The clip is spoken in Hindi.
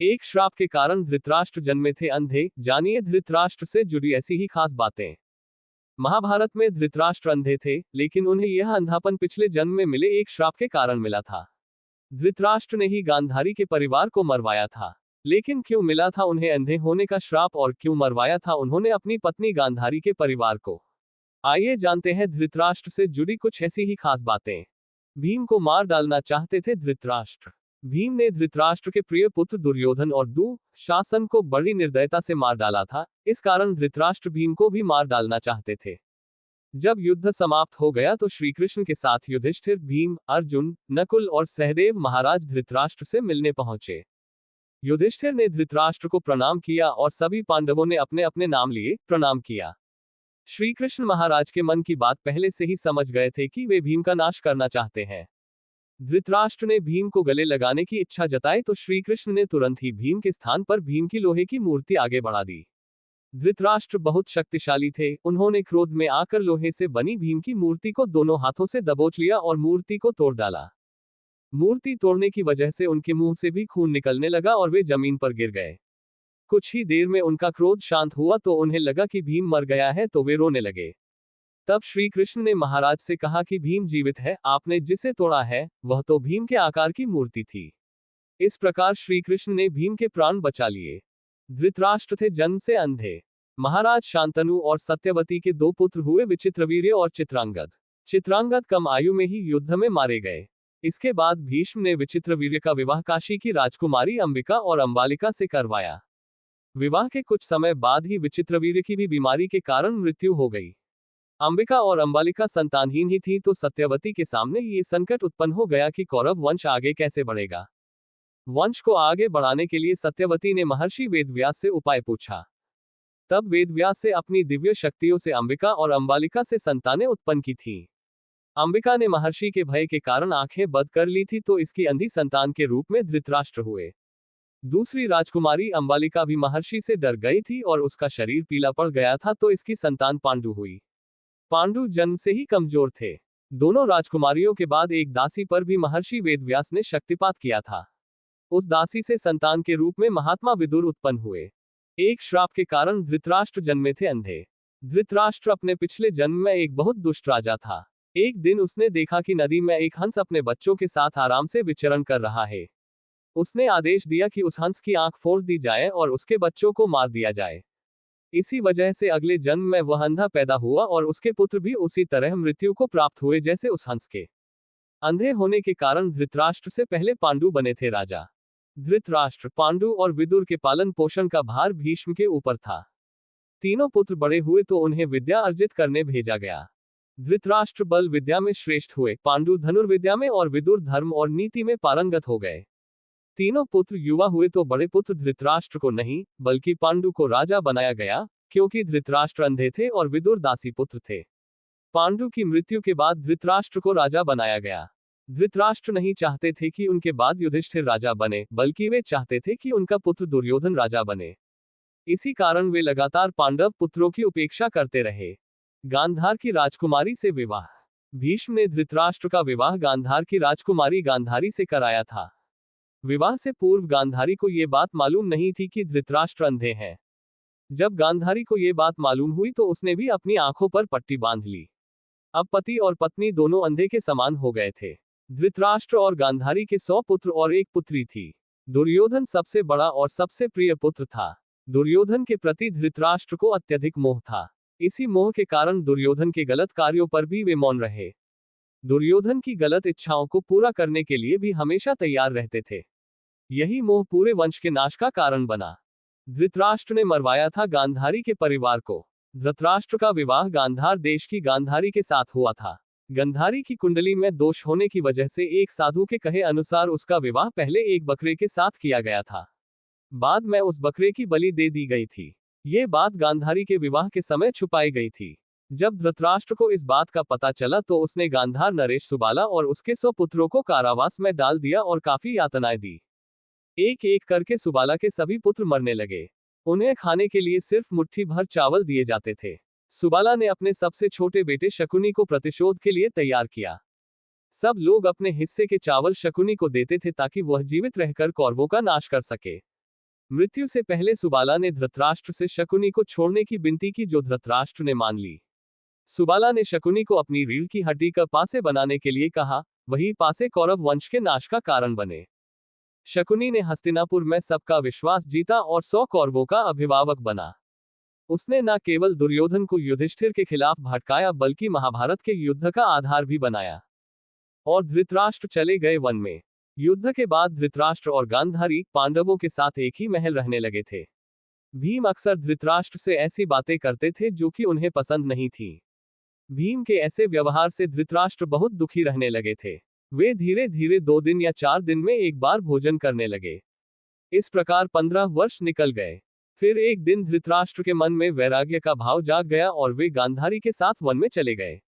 एक श्राप के कारण धृतराष्ट्र जन्मे थे अंधे। जानिए धृतराष्ट्र से जुड़ी ऐसी ही खास बातें। महाभारत में धृतराष्ट्र अंधे थे, लेकिन उन्हें यह अंधापन पिछले जन्म में मिले एक श्राप के कारण मिला था। धृतराष्ट्र ने ही गांधारी के परिवार को मरवाया था। लेकिन क्यों मिला था उन्हें अंधे होने का श्राप और क्यों मरवाया था उन्होंने अपनी पत्नी गांधारी के परिवार को? आइए जानते हैं धृतराष्ट्र से जुड़ी कुछ ऐसी ही खास बातें। भीम को मार डालना चाहते थे धृतराष्ट्र। भीम ने धृतराष्ट्र के प्रिय पुत्र दुर्योधन और दुःशासन को बड़ी निर्दयता से मार डाला था। इस कारण धृतराष्ट्र भीम को भी मार डालना चाहते थे। जब युद्ध समाप्त हो गया तो श्रीकृष्ण के साथ युधिष्ठिर, भीम, अर्जुन, नकुल और सहदेव महाराज धृतराष्ट्र से मिलने पहुंचे। युधिष्ठिर ने धृतराष्ट्र को प्रणाम किया और सभी पांडवों ने अपने अपने नाम लिए प्रणाम किया। श्रीकृष्ण महाराज के मन की बात पहले से ही समझ गए थे कि वे भीम का नाश करना चाहते हैं। धृतराष्ट्र ने भीम को गले लगाने की इच्छा जताई तो श्रीकृष्ण ने तुरंत ही भीम के स्थान पर भीम की लोहे की मूर्ति आगे बढ़ा दी। धृतराष्ट्र बहुत शक्तिशाली थे। उन्होंने क्रोध में आकर लोहे से बनी भीम की मूर्ति को दोनों हाथों से दबोच लिया और मूर्ति को तोड़ डाला। मूर्ति तोड़ने की वजह से उनके मुंह से भी खून निकलने लगा और वे जमीन पर गिर गए। कुछ ही देर में उनका क्रोध शांत हुआ तो उन्हें लगा कि भीम मर गया है तो वे रोने लगे। तब श्री कृष्ण ने महाराज से कहा कि भीम जीवित है, आपने जिसे तोड़ा है वह तो भीम के आकार की मूर्ति थी। इस प्रकार श्री कृष्ण ने भीम के प्राण बचा लिए। धृतराष्ट्र थे जन्म से अंधे। महाराज शांतनु और सत्यवती के दो पुत्र हुए, विचित्रवीर्य और चित्रांगद। चित्रांगद कम आयु में ही युद्ध में मारे गए। इसके बाद भीष्म ने विचित्रवीर्य का विवाह काशी की राजकुमारी अंबिका और अंबालिका से करवाया। विवाह के कुछ समय बाद ही विचित्रवीर्य की भी बीमारी के कारण मृत्यु हो गई। अंबिका और अंबालिका संतानहीन ही थी तो सत्यवती के सामने ये संकट उत्पन्न हो गया कि कौरव वंश आगे कैसे बढ़ेगा। वंश को आगे बढ़ाने के लिए सत्यवती ने महर्षि वेदव्यास से उपाय पूछा। तब वेदव्यास से अपनी दिव्य शक्तियों से अंबिका और अंबालिका से संतानें उत्पन्न की थीं। अंबिका ने महर्षि के भय के कारण आंखें बंद कर ली थी तो इसकी अंधी संतान के रूप में धृतराष्ट्र हुए। दूसरी राजकुमारी अंबालिका भी महर्षि से डर गई थी और उसका शरीर पीला पड़ गया था तो इसकी संतान पांडु हुई। पांडु जन्म से ही कमजोर थे। दोनों राजकुमारियों के बाद एक दासी पर भी महर्षि वेदव्यास ने शक्तिपात किया था। उस दासी से संतान के रूप में महात्मा विदुर उत्पन्न हुए। एक श्राप के कारण धृतराष्ट्र जन्मे थे अंधे। धृतराष्ट्र अपने पिछले जन्म में एक बहुत दुष्ट राजा था। एक दिन उसने देखा कि नदी में एक हंस अपने बच्चों के साथ आराम से विचरण कर रहा है। उसने आदेश दिया कि उस हंस की आंख फोड़ दी जाए और उसके बच्चों को मार दिया जाए। इसी वजह से अगले जन्म में वह अंधा पैदा हुआ और उसके पुत्र भी उसी तरह मृत्यु को प्राप्त हुए जैसे उस हंस के। अंधे होने के कारण धृतराष्ट्र से पहले पांडु बने थे राजा। धृतराष्ट्र, पांडु और विदुर के पालन पोषण का भार भीष्म के ऊपर था। तीनों पुत्र बड़े हुए तो उन्हें विद्या अर्जित करने भेजा गया। धृतराष्ट्र बल विद्या में श्रेष्ठ हुए, पांडु धनुर्विद्या में और विदुर धर्म और नीति में पारंगत हो गए। तीनों पुत्र युवा हुए तो बड़े पुत्र धृतराष्ट्र को नहीं बल्कि पांडु को राजा बनाया गया, क्योंकि धृतराष्ट्र अंधे थे और विदुर दासी पुत्र थे। पांडु की मृत्यु के बाद धृतराष्ट्र को राजा बनाया गया। धृतराष्ट्र नहीं चाहते थे कि उनके बाद युधिष्ठिर राजा बने, बल्कि वे चाहते थे कि उनका पुत्र दुर्योधन राजा बने। इसी कारण वे लगातार पांडव पुत्रों की उपेक्षा करते रहे। गांधार की राजकुमारी से विवाह। भीष्म ने धृतराष्ट्र का विवाह गांधार की राजकुमारी गांधारी से कराया था। विवाह से पूर्व गांधारी को ये बात मालूम नहीं थी कि धृतराष्ट्र अंधे हैं। जब गांधारी को ये बात मालूम हुई तो उसने भी अपनी आंखों पर पट्टी बांध ली। अब पति और पत्नी दोनों अंधे के समान हो गए थे। धृतराष्ट्र और गांधारी के 100 पुत्र और एक पुत्री थी। दुर्योधन सबसे बड़ा और सबसे प्रिय पुत्र था। दुर्योधन के प्रति धृतराष्ट्र को अत्यधिक मोह था। इसी मोह के कारण दुर्योधन के गलत कार्यों पर भी वे मौन रहे। दुर्योधन की गलत इच्छाओं को पूरा करने के लिए भी हमेशा तैयार रहते थे। यही मोह पूरे वंश के नाश का कारण बना। धृतराष्ट्र ने मरवाया था गांधारी के परिवार को। धृतराष्ट्र का विवाह गांधार देश की गांधारी के साथ हुआ था। गांधारी की कुंडली में दोष होने की वजह से एक साधु के कहे अनुसार उसका विवाह पहले एक बकरे के साथ किया गया था। बाद में उस बकरे की बलि दे दी गई थी। ये बात गांधारी के विवाह के समय छुपाई गई थी। जब धृतराष्ट्र को इस बात का पता चला तो उसने गांधार, नरेश, सुबाला और उसके 100 पुत्रों को कारावास में डाल दिया और काफी यातनाएं दी। एक एक करके सुबाला के सभी पुत्र मरने लगे। उन्हें खाने के लिए सिर्फ मुट्ठी भर चावल दिए जाते थे। सुबाला ने अपने सबसे छोटे बेटे शकुनी को प्रतिशोध के लिए तैयार किया। सब लोग अपने हिस्से के चावल शकुनी को देते थे ताकि वह जीवित रहकर कौरवों का नाश कर सके। मृत्यु से पहले सुबाला ने धृतराष्ट्र से शकुनी को छोड़ने की विनती की, जो धृतराष्ट्र ने मान ली। सुबाला ने शकुनी को अपनी रीढ़ की हड्डी का पासे बनाने के लिए कहा, वही पासे कौरव वंश के नाश का कारण बने। शकुनी ने हस्तिनापुर में सबका विश्वास जीता और 100 कौरवों का अभिभावक बना। उसने न केवल दुर्योधन को युधिष्ठिर के खिलाफ भड़काया, बल्कि महाभारत के युद्ध का आधार भी बनाया। और धृतराष्ट्र चले गए वन में। युद्ध के बाद धृतराष्ट्र और गांधारी पांडवों के साथ एक ही महल रहने लगे थे। भीम अक्सर धृतराष्ट्र से ऐसी बातें करते थे जो कि उन्हें पसंद नहीं थी। भीम के ऐसे व्यवहार से धृतराष्ट्र बहुत दुखी रहने लगे थे। वे धीरे धीरे 2 दिन या 4 दिन में एक बार भोजन करने लगे। इस प्रकार 15 वर्ष निकल गए। फिर एक दिन धृतराष्ट्र के मन में वैराग्य का भाव जाग गया और वे गांधारी के साथ वन में चले गए।